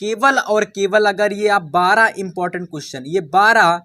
केवल और केवल अगर ये आप 12 इंपॉर्टेंट क्वेश्चन, ये 12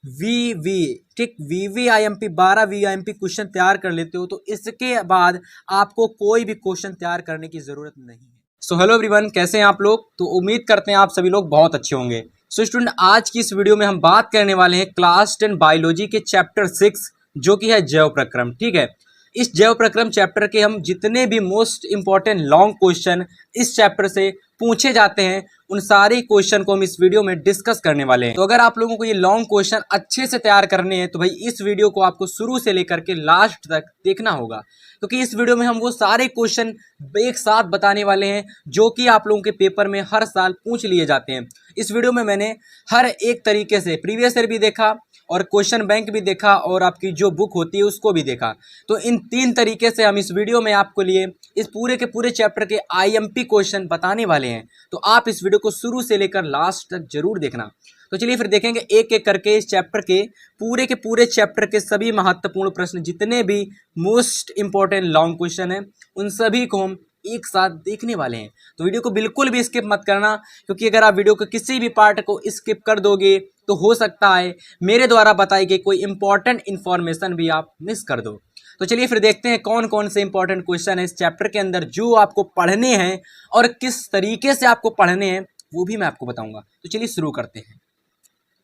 वीवी, ठीक, वीवीआईएमपी 12 वीआईएमपी क्वेश्चन तैयार कर लेते हो तो इसके बाद आपको कोई भी क्वेश्चन तैयार करने की जरूरत नहीं है। सो हेलो एवरीवन, कैसे हैं आप लोग? तो उम्मीद करते हैं आप सभी लोग बहुत अच्छे होंगे। सो स्टूडेंट, आज की इस वीडियो में हम बात करने वाले हैं क्लास 10 बायोलॉजी के चैप्टर 6 जो कि है जैव प्रक्रम। ठीक है, इस जैव प्रक्रम चैप्टर के हम जितने भी मोस्ट इंपॉर्टेंट लॉन्ग क्वेश्चन इस चैप्टर से पूछे जाते हैं उन सारे क्वेश्चन को हम इस वीडियो में डिस्कस करने वाले हैं। तो अगर आप लोगों को ये लॉन्ग क्वेश्चन अच्छे से तैयार करने हैं तो भाई इस वीडियो को आपको शुरू से लेकर के लास्ट तक देखना होगा, क्योंकि इस वीडियो में हम वो सारे क्वेश्चन एक साथ बताने वाले हैं जो कि आप लोगों के पेपर में हर साल पूछ लिए जाते हैं। इस वीडियो में मैंने हर एक तरीके से प्रीवियस ईयर भी देखा और क्वेश्चन बैंक भी देखा और आपकी जो बुक होती है उसको भी देखा। तो इन 3 तरीके से हम इस वीडियो में आपको लिए इस पूरे के पूरे चैप्टर के आईएमपी क्वेश्चन बताने वाले हैं। तो आप इस वीडियो को शुरू से लेकर लास्ट तक जरूर देखना। तो चलिए फिर देखेंगे एक एक करके इस चैप्टर के पूरे चैप्टर के सभी महत्वपूर्ण प्रश्न, जितने भी मोस्ट इंपॉर्टेंट लॉन्ग क्वेश्चन हैं उन सभी को हम एक साथ देखने वाले हैं। तो वीडियो को बिल्कुल भी स्किप मत करना, क्योंकि अगर आप वीडियो के किसी भी पार्ट को स्किप कर दोगे तो हो सकता है मेरे द्वारा बताई गई कोई इंपॉर्टेंट इन्फॉर्मेशन भी आप मिस कर दो। तो चलिए फिर देखते हैं कौन कौन से इंपॉर्टेंट क्वेश्चन है इस चैप्टर के अंदर जो आपको पढ़ने हैं और किस तरीके से आपको पढ़ने हैं वो भी मैं आपको बताऊंगा। तो चलिए शुरू करते हैं।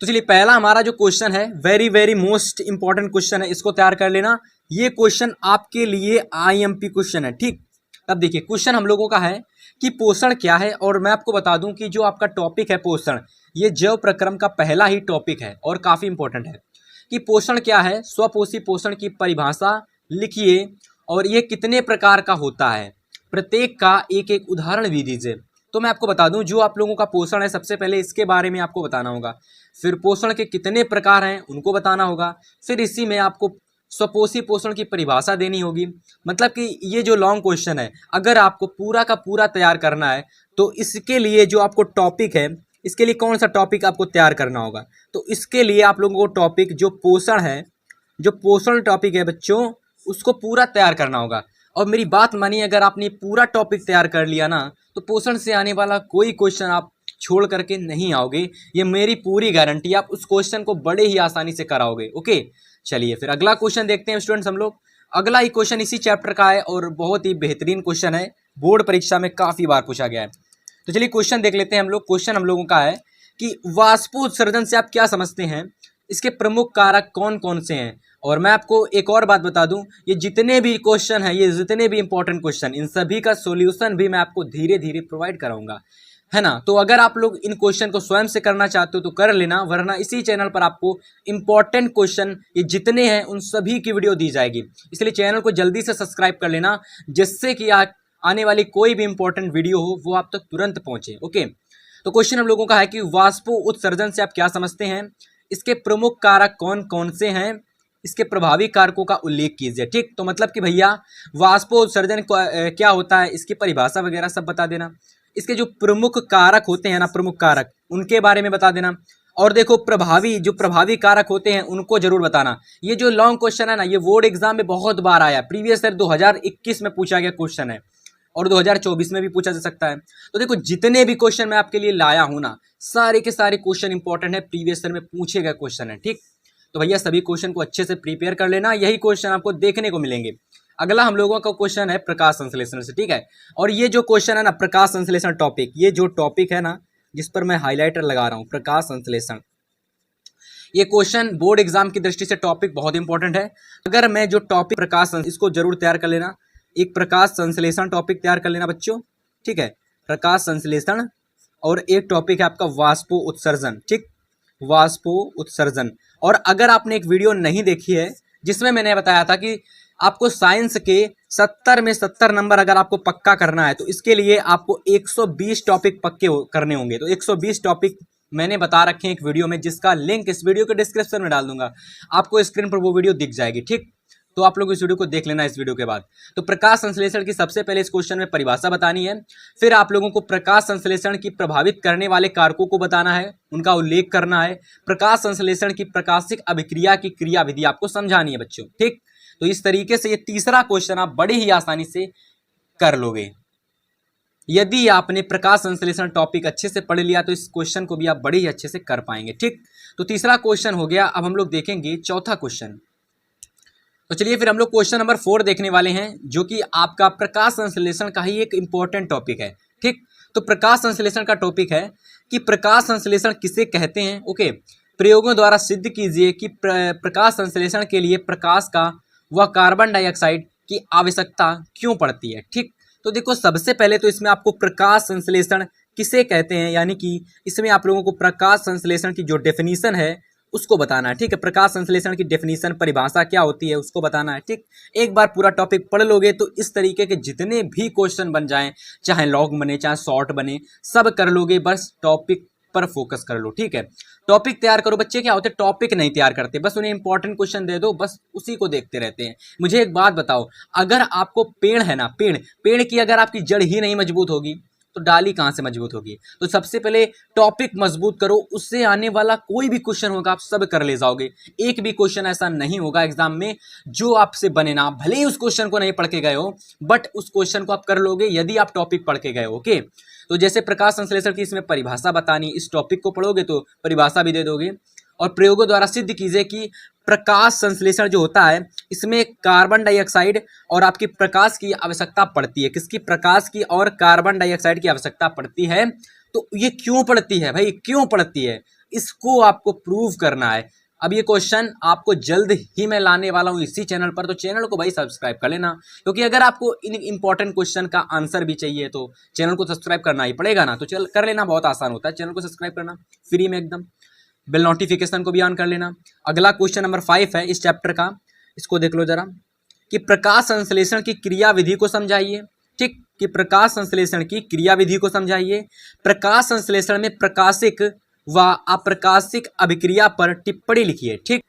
तो चलिए पहला हमारा जो क्वेश्चन है very very most important question है, इसको तैयार कर लेना। ये क्वेश्चन आपके लिए आईएमपी क्वेश्चन है। ठीक, अब देखिए क्वेश्चन हम लोगों का है कि पोषण क्या है, और मैं आपको बता दूं कि जो आपका टॉपिक है पोषण, ये जैव प्रक्रम का पहला ही टॉपिक है और काफी इंपॉर्टेंट है कि पोषण क्या है, स्वपोषी पोषण की परिभाषा लिखिए और ये कितने प्रकार का होता है, प्रत्येक का एक एक उदाहरण भी दीजिए। तो मैं आपको बता दूं जो आप लोगों का पोषण है सबसे पहले इसके बारे में आपको बताना होगा, फिर पोषण के कितने प्रकार हैं उनको बताना होगा, फिर इसी में आपको स्वपोषी पोषण की परिभाषा देनी होगी। मतलब कि ये जो लॉन्ग क्वेश्चन है अगर आपको पूरा का पूरा तैयार करना है तो इसके लिए जो आपको टॉपिक है, इसके लिए कौन सा टॉपिक आपको तैयार करना होगा, तो इसके लिए आप लोगों को टॉपिक जो पोषण है, जो पोषण टॉपिक है बच्चों, उसको पूरा तैयार करना होगा। और मेरी बात मानिए, अगर आपने पूरा टॉपिक तैयार कर लिया ना तो पोषण से आने वाला कोई क्वेश्चन आप छोड़ करके नहीं आओगे, ये मेरी पूरी गारंटी। आप उस क्वेश्चन को बड़े ही आसानी से कराओगे। ओके, चलिए फिर अगला क्वेश्चन देखते हैं स्टूडेंट्स हम लोग। अगला ही क्वेश्चन इसी चैप्टर का है और बहुत ही बेहतरीन क्वेश्चन है, बोर्ड परीक्षा में काफी बार पूछा गया है। तो चलिए क्वेश्चन देख लेते हैं हम लोग। क्वेश्चन हम लोगों का है कि वाष्पोत्सर्जन से आप क्या समझते हैं, इसके प्रमुख कारक कौन कौन से हैं। और मैं आपको एक और बात बता दूं, ये जितने भी क्वेश्चन हैं, ये जितने भी इंपॉर्टेंट क्वेश्चन, इन सभी का सॉल्यूशन भी मैं आपको धीरे धीरे प्रोवाइड कराऊंगा, है ना। तो अगर आप लोग इन क्वेश्चन को स्वयं से करना चाहते हो तो कर लेना, वरना इसी चैनल पर आपको इंपॉर्टेंट क्वेश्चन ये जितने हैं उन सभी की वीडियो दी जाएगी। इसलिए चैनल को जल्दी से सब्सक्राइब कर लेना, जिससे कि आने वाली कोई भी इंपॉर्टेंट वीडियो हो वो आप तक तुरंत पहुंचे। ओके, तो क्वेश्चन हम लोगों का है कि वाष्पो उत्सर्जन से आप क्या समझते हैं, इसके प्रमुख कारक कौन कौन से हैं, इसके प्रभावी कारकों का उल्लेख कीजिए। ठीक, तो मतलब कि भैया वाष्पो उत्सर्जन क्या होता है, इसकी परिभाषा वगैरह सब बता देना, इसके जो प्रमुख कारक होते हैं ना, प्रमुख कारक उनके बारे में बता देना, और देखो जो प्रभावी कारक होते हैं उनको जरूर बताना। ये जो लॉन्ग क्वेश्चन है ना, ये बोर्ड एग्जाम में बहुत बार आया, प्रीवियस ईयर 2021 में पूछा गया क्वेश्चन है और 2024 में भी पूछा जा सकता है। तो देखो जितने भी क्वेश्चन मैं आपके लिए लाया हूं ना, सारे के सारे क्वेश्चन इंपॉर्टेंट है, प्रीवियस ईयर में पूछे गए क्वेश्चन है। ठीक, तो भैया सभी क्वेश्चन को अच्छे से प्रिपेयर कर लेना, यही क्वेश्चन आपको देखने को मिलेंगे। अगला हम लोगों का क्वेश्चन है प्रकाश संश्लेषण से। ठीक है, और ये जो क्वेश्चन है ना प्रकाश संश्लेषण टॉपिक, ये जो टॉपिक है ना जिस पर मैं हाईलाइटर लगा रहा हूं, प्रकाश संश्लेषण, ये क्वेश्चन बोर्ड एग्जाम की दृष्टि से टॉपिक बहुत इंपॉर्टेंट है। अगर मैं जो टॉपिक इसको जरूर तैयार कर लेना, एक प्रकाश संश्लेषण टॉपिक तैयार कर लेना बच्चों। ठीक है, प्रकाश संश्लेषण, और एक टॉपिक है आपका वाष्पो उत्सर्जन। ठीक, वाष्पो उत्सर्जन। और अगर आपने एक वीडियो नहीं देखी है जिसमें मैंने बताया था कि आपको साइंस के 70 में 70 नंबर अगर आपको पक्का करना है तो इसके लिए आपको 120 टॉपिक पक्के करने होंगे। तो 120 टॉपिक मैंने बता रखे हैं एक वीडियो में, जिसका लिंक इस वीडियो के डिस्क्रिप्शन में डाल दूंगा, आपको स्क्रीन पर वो वीडियो दिख जाएगी। ठीक, तो आप लोग इस वीडियो को देख लेना इस वीडियो के बाद। तो प्रकाश संश्लेषण की सबसे पहले इस क्वेश्चन में परिभाषा बतानी है, फिर आप लोगों को प्रकाश संश्लेषण की प्रभावित करने वाले कारकों को बताना है, उनका उल्लेख करना है, प्रकाश संश्लेषण की प्रकाशिक अभिक्रिया की क्रियाविधि आपको समझानी है बच्चों। ठीक, तो इस तरीके से ये तीसरा क्वेश्चन आप बड़े ही आसानी से कर लोगे। यदि आपने प्रकाश संश्लेषण टॉपिक अच्छे से पढ़ लिया तो इस क्वेश्चन को भी आप बड़े ही अच्छे से कर पाएंगे। ठीक, तो तीसरा क्वेश्चन हो गया। अब हम लोग देखेंगे चौथा क्वेश्चन। तो चलिए फिर हम लोग क्वेश्चन नंबर 4 देखने वाले हैं, जो कि आपका प्रकाश संश्लेषण का ही एक इंपॉर्टेंट टॉपिक है। ठीक, तो प्रकाश संश्लेषण का टॉपिक है कि प्रकाश संश्लेषण किसे कहते हैं। ओके, प्रयोगों द्वारा सिद्ध कीजिए कि प्रकाश संश्लेषण के लिए प्रकाश का व कार्बन डाइऑक्साइड की आवश्यकता क्यों पड़ती है। ठीक, तो देखो सबसे पहले तो इसमें आपको प्रकाश संश्लेषण किसे कहते हैं, यानी कि इसमें आप लोगों को प्रकाश संश्लेषण की जो डेफिनीशन है उसको बताना है। ठीक है, प्रकाश संश्लेषण की डेफिनीशन, परिभाषा क्या होती है उसको बताना है। ठीक, एक बार पूरा टॉपिक पढ़ लोगे तो इस तरीके के जितने भी क्वेश्चन बन जाएं, चाहे लॉन्ग बने चाहे शॉर्ट बने, सब कर लोगे। बस टॉपिक पर फोकस कर लो। ठीक है, टॉपिक तैयार करो। बच्चे क्या होते हैं, टॉपिक नहीं तैयार करते, बस उन्हें इंपॉर्टेंट क्वेश्चन दे दो, बस उसी को देखते रहते हैं। मुझे एक बात बताओ, अगर आपको पेड़ है ना, पेड़ की अगर आपकी जड़ ही नहीं मजबूत होगी तो डाली कहाँ से मजबूत होगी। तो सबसे पहले टॉपिक मजबूत करो, उससे आने वाला कोई भी क्वेश्चन होगा आप सब कर ले जाओगे। एक भी क्वेश्चन ऐसा नहीं होगा एग्जाम में जो आपसे बने ना, भले ही उस क्वेश्चन को नहीं पढ़ के गए हो, बट उस क्वेश्चन को आप कर लोगे यदि आप टॉपिक पढ़ के गए हो। ओके, तो जैसे प्रकाश संश्लेषण की इसमें परिभाषा बतानी, इस टॉपिक को पढ़ोगे तो परिभाषा भी दे दोगे। और प्रयोगों द्वारा सिद्ध कीजिए कि प्रकाश संश्लेषण जो होता है इसमें कार्बन डाइऑक्साइड और आपकी प्रकाश की आवश्यकता पड़ती है। किसकी, प्रकाश की और कार्बन डाइऑक्साइड की आवश्यकता पड़ती है। तो ये क्यों पड़ती है भाई, क्यों पड़ती है, इसको आपको प्रूव करना है। अब ये क्वेश्चन आपको जल्द ही मैं लाने वाला हूँ इसी चैनल पर, तो चैनल को भाई सब्सक्राइब कर लेना, क्योंकि अगर आपको इन इंपॉर्टेंट क्वेश्चन का आंसर भी चाहिए तो चैनल को सब्सक्राइब करना ही पड़ेगा ना। तो चल कर लेना, बहुत आसान होता है, चैनल को सब्सक्राइब करना फ्री में एकदम, बेल नोटिफिकेशन को भी ऑन कर लेना। अगला क्वेश्चन नंबर 5 है इस चैप्टर का, इसको देख लो जरा, कि प्रकाश संश्लेषण की क्रिया विधि को समझाइए। ठीक, कि प्रकाश संश्लेषण की क्रिया विधि को समझाइए। प्रकाश संश्लेषण में प्रकाशिक व अप्रकाशिक अभिक्रिया पर टिप्पणी लिखिए। ठीक,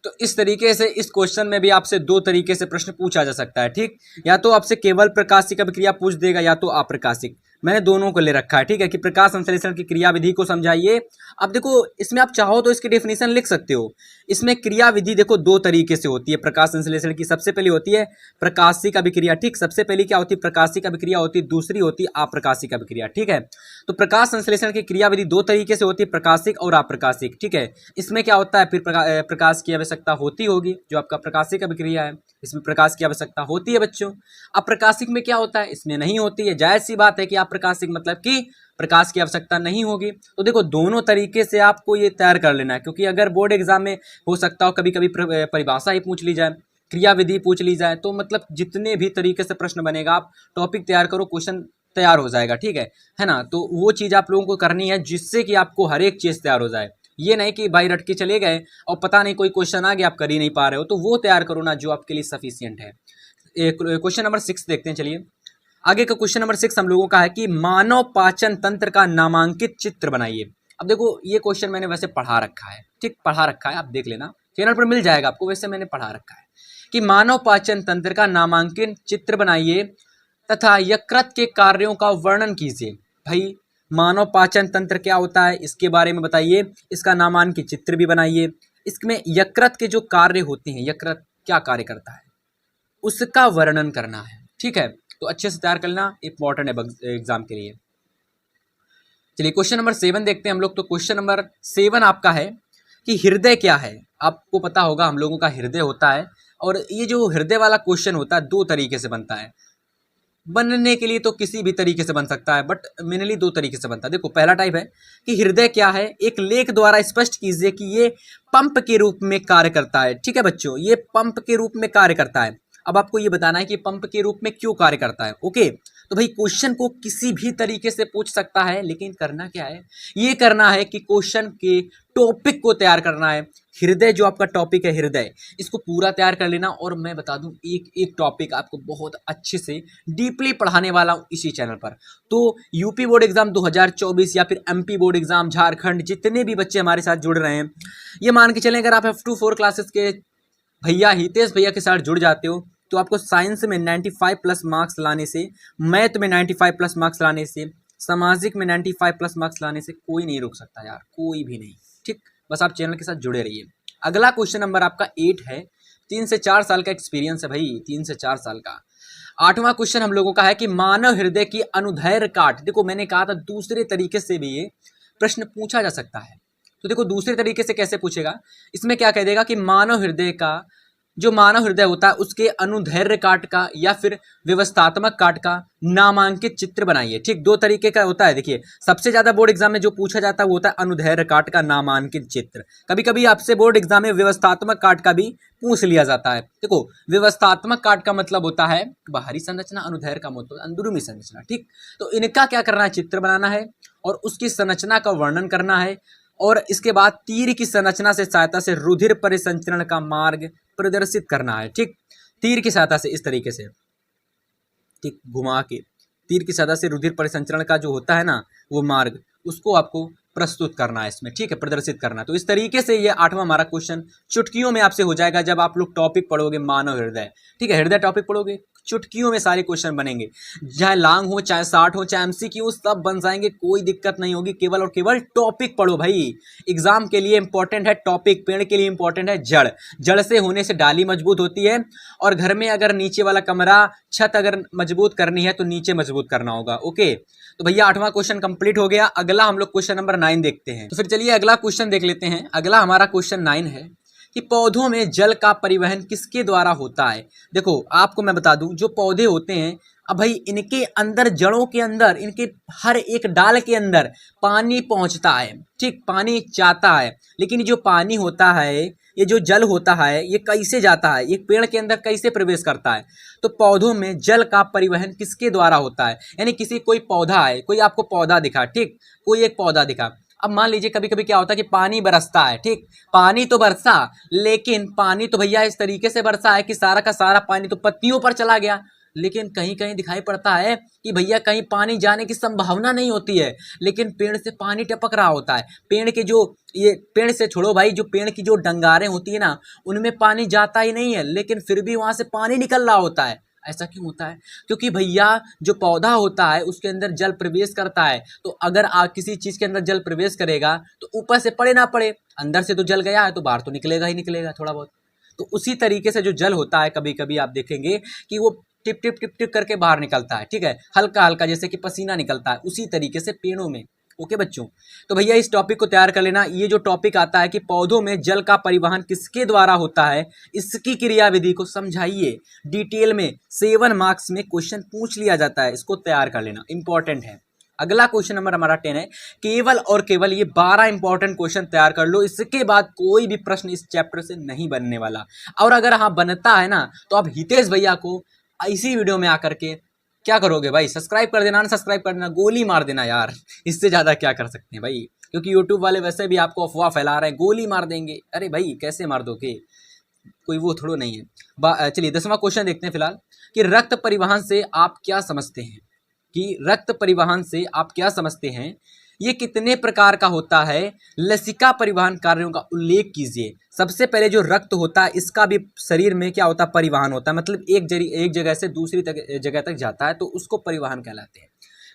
तो इस तरीके से इस क्वेश्चन में भी आपसे दो तरीके से प्रश्न पूछा जा सकता है। ठीक, या तो आपसे केवल प्रकाशिक अभिक्रिया पूछ देगा या तो अप्रकाशिक, मैंने दोनों को ले रखा है। ठीक है, कि प्रकाश संश्लेषण की क्रिया विधि को समझाइए। अब देखो इसमें आप चाहो तो इसकी डेफिनेशन लिख सकते हो। इसमें क्रिया विधि देखो दो तरीके से होती है प्रकाश संश्लेषण की। सबसे पहली होती है प्रकाशिक अभिक्रिया। ठीक, सबसे पहली क्या होती है, प्रकाशिक अभिक्रिया होती है, दूसरी होती है अप्रकाशिक अभिक्रिया। ठीक है, तो प्रकाश संश्लेषण की क्रिया विधि दो तरीके से होती है, प्रकाशिक और अप्रकाशिक। ठीक है, इसमें क्या होता है, फिर प्रकाश की आवश्यकता होती होगी, जो आपका प्रकाशिक अभिक्रिया है इसमें प्रकाश की आवश्यकता होती है बच्चों। अप्रकाशिक में क्या होता है, इसमें नहीं होती है। जायज सी बात है कि अप्रकाशिक मतलब कि प्रकाश की आवश्यकता नहीं होगी। तो देखो दोनों तरीके से आपको ये तैयार कर लेना है, क्योंकि अगर बोर्ड एग्जाम में हो सकता हो कभी कभी परिभाषा ही पूछ ली जाए, क्रिया विधि पूछ ली जाए, तो मतलब जितने भी तरीके से प्रश्न बनेगा आप टॉपिक तैयार करो, क्वेश्चन तैयार हो जाएगा। ठीक है ना। तो वो चीज़ आप लोगों को करनी है जिससे कि आपको हर एक चीज़ तैयार हो जाए। ये नहीं कि भाई रट के चले गए और पता नहीं कोई क्वेश्चन आ गया आप कर ही नहीं पा रहे हो, तो वो तैयार करो ना जो आपके लिए सफिशियंट है। क्वेश्चन नंबर 6 देखते हैं। चलिए आगे का क्वेश्चन नंबर 6 हम लोगों का है कि मानव पाचन तंत्र का नामांकित चित्र बनाइए। अब देखो ये क्वेश्चन मैंने वैसे पढ़ा रखा है, ठीक, पढ़ा रखा है, आप देख लेना चैनल पर मिल जाएगा आपको, वैसे मैंने पढ़ा रखा है कि मानव पाचन तंत्र का नामांकित चित्र बनाइए तथा यकृत के कार्यों का वर्णन कीजिए। भाई मानव पाचन तंत्र क्या होता है इसके बारे में बताइए, इसका नामांकित चित्र भी बनाइए, इसमें यकृत के जो कार्य होते हैं, यकृत क्या कार्य करता है उसका वर्णन करना है। ठीक है, तो अच्छे से तैयार करना, इंपॉर्टेंट है एग्जाम के लिए। चलिए क्वेश्चन नंबर 7 देखते हैं हम लोग। तो क्वेश्चन नंबर 7 आपका है कि हृदय क्या है। आपको पता होगा हम लोगों का हृदय होता है, और ये जो हृदय वाला क्वेश्चन होता है दो तरीके से बनता है। बनने के लिए तो किसी भी तरीके से बन सकता है, बट मेनली दो तरीके से बनता है। देखो पहला टाइप है कि हृदय क्या है, एक लेख द्वारा स्पष्ट कीजिए कि ये पंप के रूप में कार्य करता है। ठीक है बच्चों, ये पंप के रूप में कार्य करता है। अब आपको ये बताना है कि पंप के रूप में क्यों कार्य करता है। ओके, तो भाई क्वेश्चन को किसी भी तरीके से पूछ सकता है, लेकिन करना क्या है, ये करना है कि क्वेश्चन के टॉपिक को तैयार करना है। हृदय जो आपका टॉपिक है हृदय, इसको पूरा तैयार कर लेना। और मैं बता दूं एक एक टॉपिक आपको बहुत अच्छे से डीपली पढ़ाने वाला हूं इसी चैनल पर। तो यूपी बोर्ड एग्जाम 2024 या फिर एमपी बोर्ड एग्जाम झारखंड, जितने भी बच्चे हमारे साथ जुड़ रहे हैं, ये मान के चलें अगर आप F2 4 क्लासेस के भैया हितेश भैया के साथ जुड़ जाते हो तो आपको साइंस में 95 प्लस मार्क्स लाने से, मैथ में 95 प्लस मार्क्स लाने से, सामाजिक में 95 प्लस मार्क्स लाने से कोई नहीं रोक सकता यार, कोई भी नहीं। ठीक, बस आप चैनल के साथ जुड़े रहिए। अगला क्वेश्चन नंबर आपका 8 है। 3 से 4 साल का एक्सपीरियंस है भाई, 3 से 4 साल का। 8वां क्वेश्चन हम लोगों का है कि मानव हृदय की अनुदैर्घ्य काट। देखो मैंने कहा था दूसरे तरीके से भी ये प्रश्न पूछा जा सकता है। तो देखो दूसरे तरीके से कैसे पूछेगा, इसमें क्या कह देगा कि मानव हृदय का, जो मानव हृदय होता है उसके अनुदैर्घ्य काट का या फिर व्यवस्थात्मक काट का नामांकित चित्र बनाइए। ठीक, दो तरीके का होता है। देखिए सबसे ज्यादा बोर्ड एग्जाम में जो पूछा जाता है वो होता है अनुदैर्घ्य काट का नामांकित चित्र। कभी कभी आपसे बोर्ड एग्जाम में व्यवस्थात्मक काट का भी पूछ लिया जाता है। देखो व्यवस्थात्मक काट का मतलब होता है बाहरी संरचना, अनुदैर्घ्य का मतलब अंदरूनी संरचना। ठीक, तो इनका क्या करना है, चित्र बनाना है और उसकी संरचना का वर्णन करना है और इसके बाद तीर की संरचना से सहायता से रुधिर परिसंचरण का मार्ग प्रदर्शित करना है। ठीक, तीर की सहायता से इस तरीके से, ठीक, घुमा के तीर की सहायता से रुधिर परिसंचरण का जो होता है ना वो मार्ग, उसको आपको प्रस्तुत करना है इसमें। ठीक है, प्रदर्शित करना है। तो इस तरीके से ये 8वां हमारा क्वेश्चन चुटकियों में आपसे हो जाएगा जब आप लोग टॉपिक पढ़ोगे मानव हृदय। ठीक है, हृदय टॉपिक पढ़ोगे, चुटकियों में सारे क्वेश्चन बनेंगे, चाहे लॉन्ग हो चाहे शॉर्ट हो चाहे एमसीक्यू, सब बन जाएंगे, कोई दिक्कत नहीं होगी। केवल और केवल टॉपिक पढ़ो भाई। एग्जाम के लिए इंपॉर्टेंट है टॉपिक, पेड़ के लिए इंपॉर्टेंट है जड़। जड़ से होने से डाली मजबूत होती है और घर में अगर नीचे वाला कमरा, छत अगर मजबूत करनी है तो नीचे मजबूत करना होगा। ओके, तो भैया 8वां क्वेश्चन कंप्लीट हो गया। अगला हम लोग क्वेश्चन नंबर 9 देखते हैं। तो फिर चलिए अगला क्वेश्चन देख लेते हैं। अगला हमारा क्वेश्चन 9 है कि पौधों में जल का परिवहन किसके द्वारा होता है। देखो आपको मैं बता दूं, जो पौधे होते हैं, अब भाई इनके अंदर, जड़ों के अंदर, इनके हर एक डाल के अंदर पानी पहुंचता है। ठीक, पानी जाता है, लेकिन जो पानी होता है, ये जो जल होता है, ये कैसे जाता है, ये पेड़ के अंदर कैसे प्रवेश करता है। तो पौधों में जल का परिवहन किसके द्वारा होता है, यानी किसी, कोई पौधा है, कोई आपको पौधा दिखा, ठीक, कोई एक पौधा दिखा। अब मान लीजिए कभी कभी क्या होता है कि पानी बरसता है। ठीक, पानी तो बरसा, लेकिन पानी तो भैया इस तरीके से बरसा है कि सारा का सारा पानी तो पत्तियों पर चला गया। लेकिन कहीं कहीं दिखाई पड़ता है कि भैया कहीं पानी जाने की संभावना नहीं होती है, लेकिन पेड़ से पानी टपक रहा होता है। पेड़ के जो, ये पेड़ से छोड़ो भाई, जो पेड़ की जो डंगारें होती है ना, उनमें पानी जाता ही नहीं है, लेकिन फिर भी वहां से पानी निकल रहा होता है। ऐसा क्यों होता है? क्योंकि भैया जो पौधा होता है उसके अंदर जल प्रवेश करता है। तो अगर किसी चीज के अंदर जल प्रवेश करेगा तो ऊपर से पड़े ना पड़े, अंदर से तो जल गया है तो बाहर तो निकलेगा ही निकलेगा थोड़ा बहुत। तो उसी तरीके से जो जल होता है, कभी कभी आप देखेंगे कि वो टिप टिप टिप टिप करके बाहर निकलता है। ठीक है, हल्का हल्का जैसे कि पसीना निकलता है, उसी तरीके से पेड़ों में। ओके बच्चों, तो भैया इस टॉपिक को तैयार कर लेना। ये जो टॉपिक आता है कि पौधों में जल का परिवहन किसके द्वारा होता है, इसकी क्रियाविधि को समझाइए डिटेल में। 7 मार्क्स में क्वेश्चन पूछ लिया जाता है, इसको तैयार कर लेना, इंपॉर्टेंट है। अगला क्वेश्चन नंबर हमारा 10 है, केवल और केवल ये 12 इंपॉर्टेंट क्वेश्चन तैयार कर लो, इसके बाद कोई भी प्रश्न इस चैप्टर से नहीं बनने वाला। और अगर हाँ बनता है ना, तो आप हितेश भैया को इसी वीडियो में आकर के क्या करोगे भाई, सब्सक्राइब कर देना, अनसब्सक्राइब कर देना, गोली मार देना यार। इससे ज्यादा क्या कर सकते हैं भाई, क्योंकि यूट्यूब वाले वैसे भी आपको अफवाह फैला रहे हैं, गोली मार देंगे। अरे भाई कैसे मार दोगे, कोई वो थोड़ा नहीं है। चलिए 10वां क्वेश्चन देखते हैं फिलहाल, कि रक्त परिवहन से आप क्या समझते हैं, कि रक्त परिवहन से आप क्या समझते हैं, ये कितने प्रकार का होता है, लसिका परिवहन कार्यों का उल्लेख कीजिए। सबसे पहले जो रक्त होता है इसका भी शरीर में क्या होता है, परिवहन होता है, मतलब एक जगह से दूसरी जगह तक जाता है तो उसको परिवहन कहलाते हैं।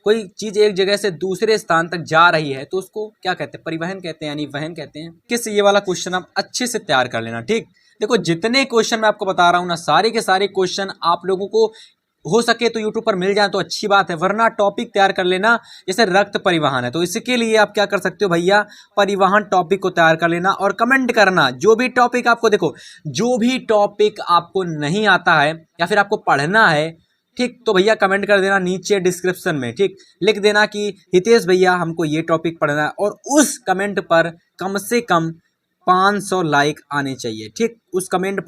कोई चीज एक जगह से दूसरे स्थान तक जा रही है तो उसको क्या कहते हैं, परिवहन कहते हैं, यानी वहन कहते हैं। किस ये वाला क्वेश्चन आप अच्छे से तैयार कर लेना। ठीक, देखो जितने क्वेश्चन मैं आपको बता रहा हूं ना, सारे के सारे क्वेश्चन आप लोगों को हो सके तो यूट्यूब पर मिल जाए तो अच्छी बात है, वरना टॉपिक तैयार कर लेना। जैसे रक्त परिवहन है तो इसके लिए आप क्या कर सकते हो भैया, परिवहन टॉपिक को तैयार कर लेना और कमेंट करना। जो भी टॉपिक आपको, देखो जो भी टॉपिक आपको नहीं आता है या फिर आपको पढ़ना है, ठीक, तो भैया कमेंट कर देना नीचे डिस्क्रिप्शन में। ठीक, लिख देना कि हितेश भैया हमको ये टॉपिक पढ़ना है, और उस कमेंट पर कम से कम 500 लाइक आने चाहिए। ठीक, उस कमेंट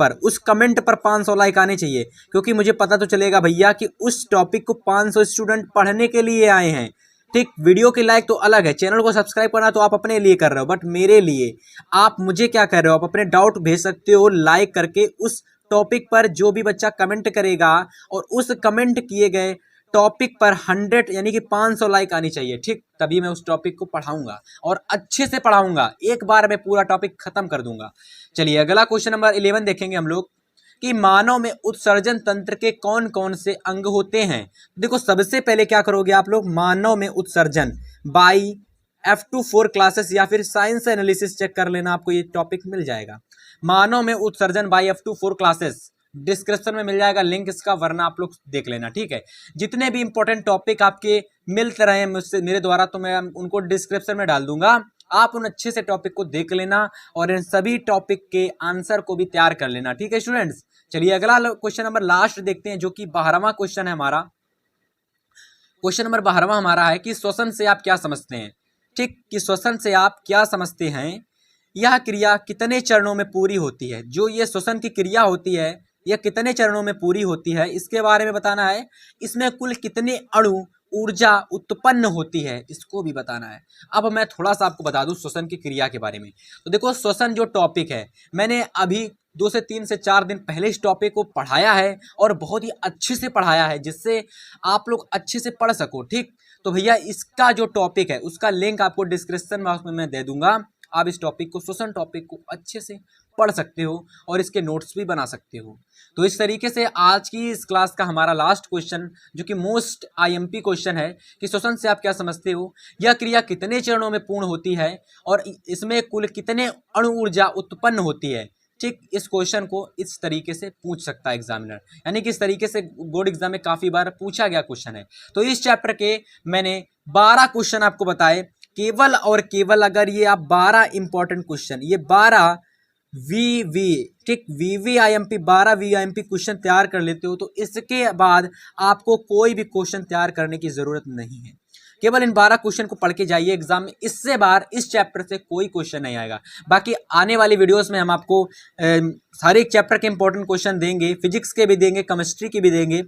पर 500 लाइक आने चाहिए, क्योंकि मुझे पता तो चलेगा भैया कि उस टॉपिक को 500 स्टूडेंट पढ़ने के लिए आए हैं। ठीक, वीडियो के लाइक तो अलग है, चैनल को सब्सक्राइब करना तो आप अपने लिए कर रहे हो, बट मेरे लिए आप मुझे क्या कर रहे हो, आप अपने डाउट भेज सकते हो लाइक करके। उस टॉपिक पर जो भी बच्चा कमेंट करेगा और उस कमेंट किए गए टॉपिक पर 100 यानी कि 500 लाइक आनी चाहिए। ठीक, तभी मैं उस टॉपिक को पढ़ाऊंगा और अच्छे से पढ़ाऊंगा, एक बार में पूरा टॉपिक खत्म कर दूंगा। चलिए अगला क्वेश्चन नंबर 11 देखेंगे हम लोग, कि मानव में उत्सर्जन तंत्र के कौन कौन से अंग होते हैं। देखो सबसे पहले क्या करोगे आप लोग, मानव में उत्सर्जन बाई F24 क्लासेस या फिर साइंस एनालिसिस चेक कर लेना, आपको ये टॉपिक मिल जाएगा। मानव में उत्सर्जन बाई F24 क्लासेस, डिस्क्रिप्शन में मिल जाएगा लिंक इसका, वरना आप लोग देख लेना, ठीक है। जितने भी इंपॉर्टेंट टॉपिक आपके मिलते रहे मुझसे मेरे द्वारा, तो मैं उनको डिस्क्रिप्शन में डाल दूंगा, आप उन अच्छे से टॉपिक को देख लेना और इन सभी टॉपिक के आंसर को भी तैयार कर लेना, ठीक है स्टूडेंट्स। चलिए अगला क्वेश्चन नंबर लास्ट देखते हैं, जो कि 12वां क्वेश्चन है हमारा। क्वेश्चन नंबर 12वां हमारा है कि श्वसन से आप क्या समझते हैं, ठीक, कि श्वसन से आप क्या समझते हैं, यह क्रिया कितने चरणों में पूरी होती है। जो ये श्वसन की क्रिया होती है यह कितने चरणों में पूरी होती है, इसके बारे में बताना है। इसमें कुल कितने अणु ऊर्जा उत्पन्न होती है, इसको भी बताना है। अब मैं थोड़ा सा आपको बता दूं श्वसन की क्रिया के बारे में। तो देखो श्वसन जो टॉपिक है, मैंने अभी 2 से 3 से 4 दिन पहले इस टॉपिक को पढ़ाया है और बहुत ही अच्छे से पढ़ाया है, जिससे आप लोग अच्छे से पढ़ सको, ठीक। तो भैया इसका जो टॉपिक है उसका लिंक आपको डिस्क्रिप्शन बॉक्स में मैं दे दूंगा। आप इस टॉपिक को, श्वसन टॉपिक को अच्छे से पढ़ सकते हो और इसके नोट्स भी बना सकते हो। तो इस तरीके से आज की इस क्लास का हमारा लास्ट क्वेश्चन, जो कि मोस्ट आईएमपी क्वेश्चन है, कि श्वसन से आप क्या समझते हो, यह क्रिया कितने चरणों में पूर्ण होती है और इसमें कुल कितने अणु ऊर्जा उत्पन्न होती है, ठीक। इस क्वेश्चन को इस तरीके से पूछ सकता है एग्जामिनर, यानी कि इस तरीके से बोर्ड एग्जाम में काफी बार पूछा गया क्वेश्चन है। तो इस चैप्टर के मैंने 12 क्वेश्चन आपको बताए, केवल और केवल अगर ये आप 12 इंपॉर्टेंट क्वेश्चन, ये 12 वीवी, ठीक, वीवीआईएमपी 12 वीआईएमपी क्वेश्चन तैयार कर लेते हो, तो इसके बाद आपको कोई भी क्वेश्चन तैयार करने की जरूरत नहीं है। केवल इन 12 क्वेश्चन को पढ़ के जाइए एग्जाम में, इससे बाहर इस चैप्टर से कोई क्वेश्चन नहीं आएगा। बाकी आने वाली वीडियोस में हम आपको सारे चैप्टर के इंपॉर्टेंट क्वेश्चन देंगे, फिजिक्स के भी देंगे, केमिस्ट्री के भी देंगे,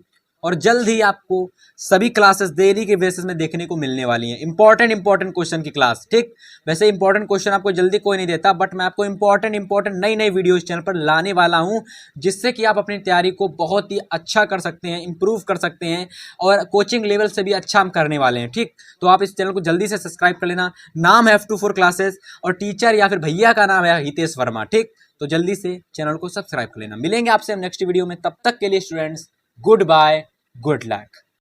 और जल्द ही आपको सभी क्लासेस डेली के बेसिस में देखने को मिलने वाली हैं, इंपॉर्टेंट क्वेश्चन की क्लास, ठीक। वैसे इंपॉर्टेंट क्वेश्चन आपको जल्दी कोई नहीं देता, बट मैं आपको इंपॉर्टेंट नई वीडियो इस चैनल पर लाने वाला हूं, जिससे कि आप अपनी तैयारी को बहुत ही अच्छा कर सकते हैं, इंप्रूव कर सकते हैं, और कोचिंग लेवल से भी अच्छा हम करने वाले हैं, ठीक। तो आप इस चैनल को जल्दी से सब्सक्राइब कर लेना। नाम है F24 क्लासेस और टीचर या फिर भैया का नाम है हितेश वर्मा, ठीक। तो जल्दी से चैनल को सब्सक्राइब कर लेना। मिलेंगे आपसे हम नेक्स्ट वीडियो में, तब तक के लिए students goodbye, good luck.